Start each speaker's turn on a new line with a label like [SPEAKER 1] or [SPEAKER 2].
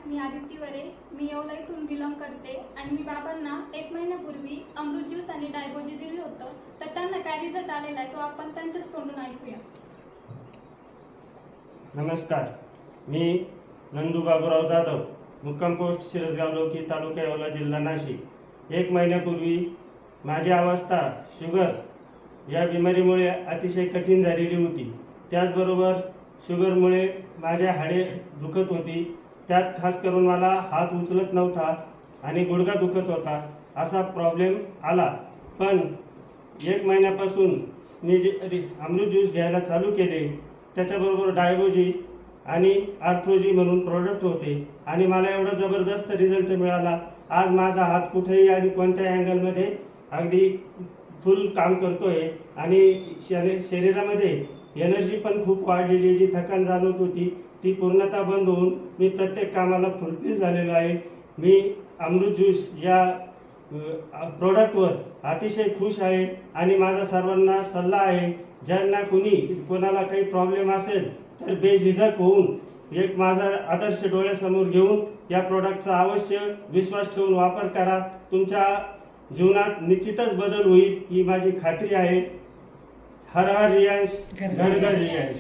[SPEAKER 1] मी आदिती वरे. मी येवला इथून बिलॉंग करते आणि मी बाबांना 1 महिन्यापूर्वी अमृत ज्यूस आणि डायबोजी दिलं होतं, तर त्यांना काय रिझल्ट आलेला आहे तो आपण त्यांच्याच तोंडून ऐकूया.
[SPEAKER 2] नमस्कार, मी नंदू बाबूराव जाधव, मुक्काम पोस्ट शिरसगाव लोकी, तालुका येवला, जिल्हा नाशिक. 1 महिन्यापूर्वी माझी अवस्था शुगर या बिमारीमुळे अतिशय कठीण झालेली होती. त्याचबरोबर शुगरमुळे माझ्या हाडे दुखत होती. त्यात खास करून मला हात उचलत नव्हता आणि गुडघा दुखत होता, असा प्रॉब्लेम आला. पण 1 महिन्यापासून मी जे अमृत ज्यूस घ्यायला चालू केले, त्याच्याबरोबर डायबोजी आणि आर्थ्रोजी म्हणून प्रोडक्ट होते आणि मला एवढा जबरदस्त रिझल्ट मिळाला. आज माझा हात कुठेही आणि कोणत्या अँगलमध्ये अगदी फुल काम करतोय आणि शरीरामध्ये एनर्जी पण खूप वाढलेली. जी थकान जाणवत होती ती पूर्णतः बंद होऊन मी प्रत्येक कामाला फुलफिल झालेलो आहे. मी अमृत ज्यूस या प्रोडक्टवर अतिशय खुश आहे आणि माझा सर्वांना सल्ला आहे, ज्यांना कोणाला काही प्रॉब्लेम असेल तर बेझिझक होऊन एक माझा आदर्श डोळ्यासमोर घेऊन या प्रोडक्टचा अवश्य विश्वास ठेवून वापर करा. तुमच्या जीवनात निश्चितच बदल होईल ही माझी खात्री आहे. हर हर रियांश, घर घर रियांश.